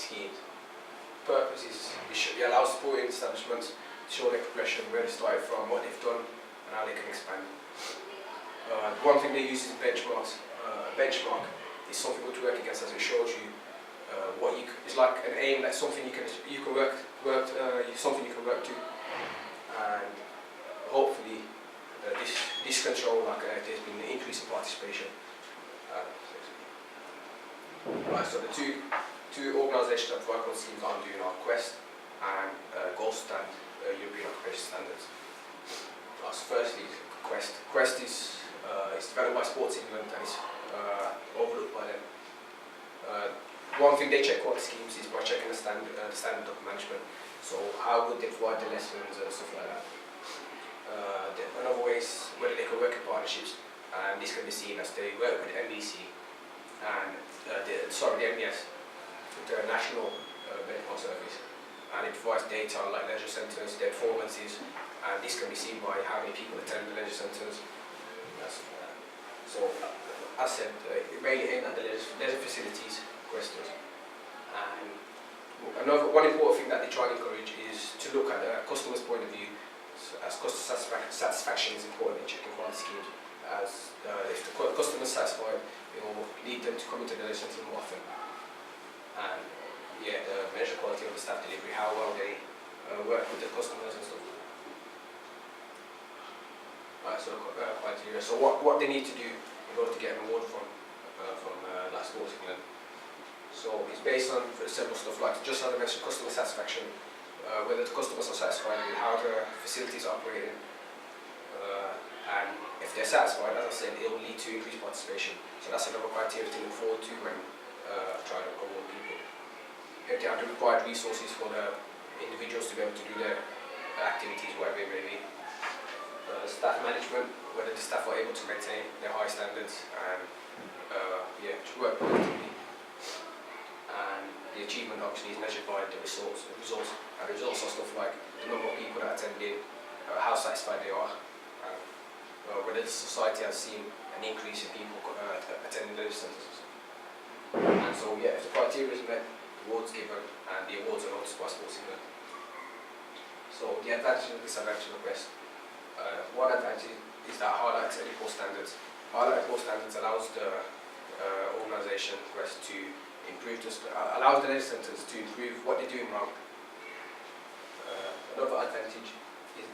schemes. Purpose is it allows supporting establishments to show their progression, where they started from, what they've done, and how they can expand. One thing they use is benchmarks. A benchmark is something good to work against, as it shows you what you. It's like an aim. That's something you can work something you can work to, and hopefully this can show like there's been an increase in participation. Right. So the two organisations that work on schemes I'm doing are Quest and Ghost and European Occupation Standards. So firstly, Quest. Quest is developed by Sports England and is overlooked by them. One thing they check quality schemes is by checking the standard of management. So how good they provide the lessons and stuff like that. Another way is whether they can work in partnerships, and this can be seen as they work with the NBC and the MBS, the National Benchmark Service, and it provides data on like leisure centres, their performances, and this can be seen by how many people attend the leisure centres. So, as said, it mainly aimed at the leisure facilities questions. And one important thing that they try and encourage is to look at the customer's point of view, as customer satisfaction is important in checking quality schemes. As if the customer is satisfied, it will lead them to come into the leisure centre more often. And measure quality of the staff delivery, how well they work with the customers and stuff. Right, so criteria. So what they need to do in order to get an award from like Sports England. So it's based on several stuff like, just as I mentioned, customer satisfaction, whether the customers are satisfied with how the facilities are operating, and if they're satisfied, as I said, it will lead to increased participation. So that's another criteria to look forward to when trying to award people. If they have the required resources for the individuals to be able to do their activities, whatever it may be. Staff management, whether the staff are able to maintain their high standards and to work productively. And the achievement obviously is measured by the results. And the results are stuff like the number of people that attend in, how satisfied they are, whether the society has seen an increase in people attending those centres. And so if the criteria is met, the awards given, and the awards are noticed by Sports England. So the advantage and disadvantage of Quest. One advantage is that it highlights NEPO standards. Highlighting NEPO standards allows the organisation Quest to improve, allows the leisure centres to improve what they're doing wrong. Another advantage is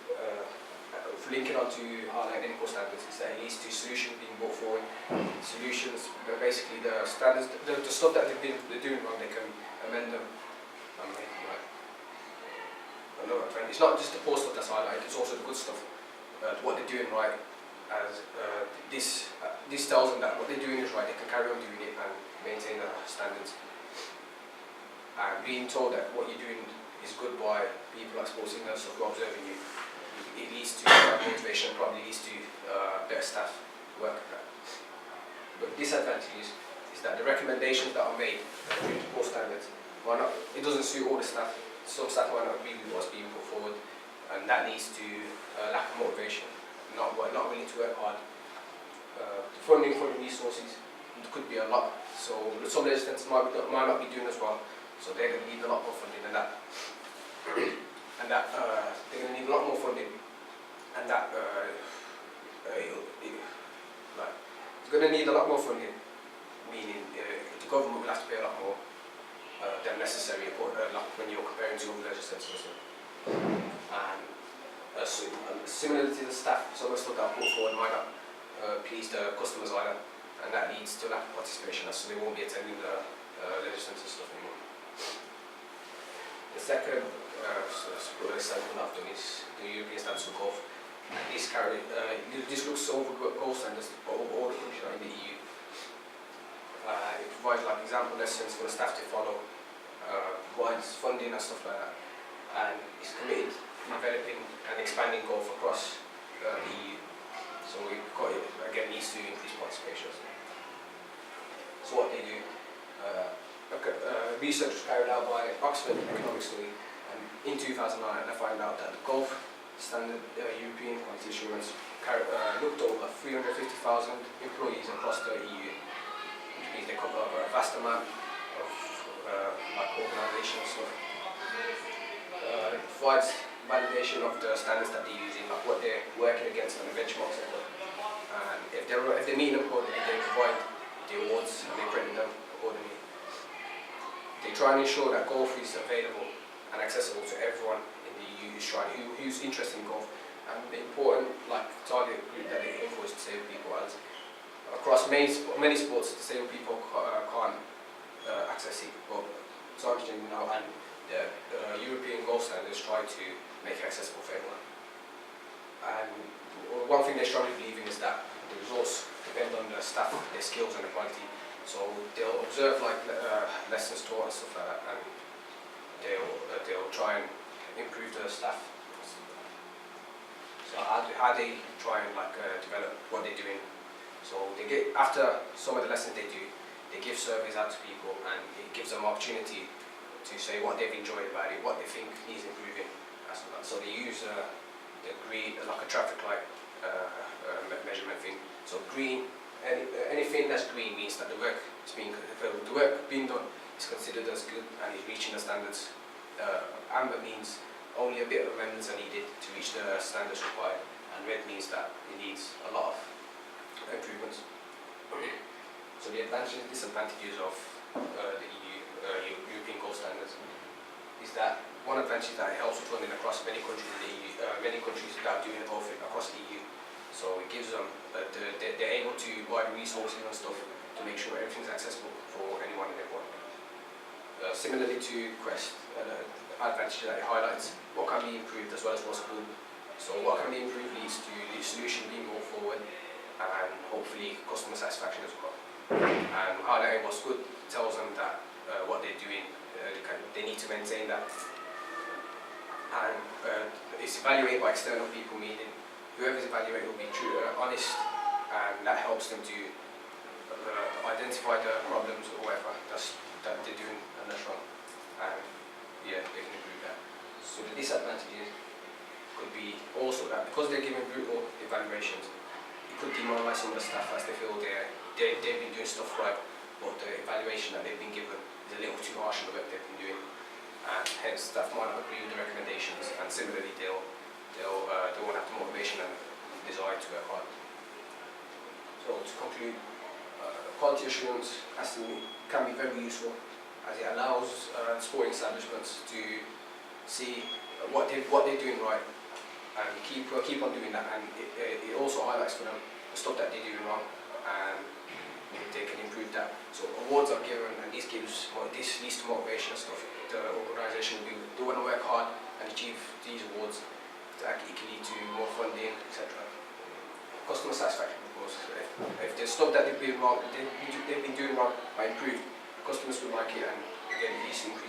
linking on to highlighting NEPO standards is that it leads to solutions being brought forward. Solutions, basically the standards, the stuff that they're doing wrong, they can amend them and make them right. Another advantage. It's not just the poor stuff that's highlighted, it's also the good stuff. What they're doing right, as this tells them that what they're doing is right, they can carry on doing it and maintain the standards. And being told that what you're doing is good by people like Sports England who are observing you, it leads to motivation, probably leads to better staff work. But disadvantage is that the recommendations that are made due to poor standards, it doesn't suit all the staff. Some staff might not agree with what's being put forward, and that leads to lack of motivation, not willing to work hard. The funding for the resources could be a lot, so some leisure centres might not be doing as well, so they're going to need a lot more funding than that. They're going to need a lot more funding, and that it's going to need a lot more funding, meaning the government will have to pay a lot more than necessary when you're comparing to other leisure centres. And similarly to the staff, some of the stuff that are put forward might not please the customers either, and that leads to lack of participation, so they won't be attending the leisure centre stuff anymore. The second sample I've done is the European Standards for Golf. This looks over golf standards for all the countries in the EU. It provides like example lessons for the staff to follow, provides funding and stuff like that, and is committed to developing and expanding golf across the EU. So we've got it, again, needs to increase participation. So what they do, research was carried out by Oxford Economics Study, and in 2009 they found out that the golf standard European quality assurance looked over 350,000 employees across the EU, which means they cover a vast amount of like organisation and stuff. It provides validation of the standards that they're using, like what they're working against and the benchmarks and stuff. And if they're meeting them accordingly, they provide the awards and they print them accordingly. They try and ensure that golf is available and accessible to everyone in the EU who's interested in golf. And the important target group that they aim for is disabled people, as across many sports disabled people can't access it, but Sergeant now and the European gold standards try to make it accessible for everyone. And one thing they strongly believe in is that the results depend on the staff, their skills and the quality. So they'll observe lessons taught and stuff like that, and they'll try and improve the staff. So how they try and develop what they're doing. So they get, after some of the lessons they do, they give surveys out to people, and it gives them opportunity to say what they've enjoyed about it, what they think needs improving. So they use the green, like a traffic light measurement thing. So green, anything that's green means that the work being done is considered as good and is reaching the standards. Amber means only a bit of amendments are needed to reach the standards required, and red means that it needs a lot of improvements. So the advantages and disadvantages of the European gold standards is that one advantage is that it helps with funding across many countries in the EU, many countries that are doing golf across the EU. So it gives them, they're able to buy the resources and stuff to make sure everything's accessible for anyone and everyone. Similarly to Quest, advantage that it highlights what can be improved as well as what's good. So what can be improved leads to the solution being more forward and hopefully customer satisfaction as well. And highlighting what's good tells them that what they're doing, they need to maintain that. And it's evaluated by external people, meaning whoever's evaluated will be true, honest, and that helps them to identify the problems or whatever that they're doing and that's wrong. And yeah, they can improve that. So the disadvantages could be also that because they're giving brutal evaluations, it could demoralize some of the staff as they feel they've been doing stuff right, but the evaluation that they've been given is a little too harsh on the work they've been doing, and hence staff might not agree with the recommendations, and similarly they won't have the motivation and desire to work hard. So to conclude, quality assurance can be very useful, as it allows sporting establishments to see what they're doing right and keep on doing that, and it also highlights for them the stuff that they're doing wrong, and they can improve that. So awards are given, and this leads to motivation and stuff. The organisation they want to work hard and achieve these awards. It can lead to more funding, etc. Customer satisfaction, of course. If there's stuff that they've been doing wrong are improved, customers will like it, and again, it leads to increase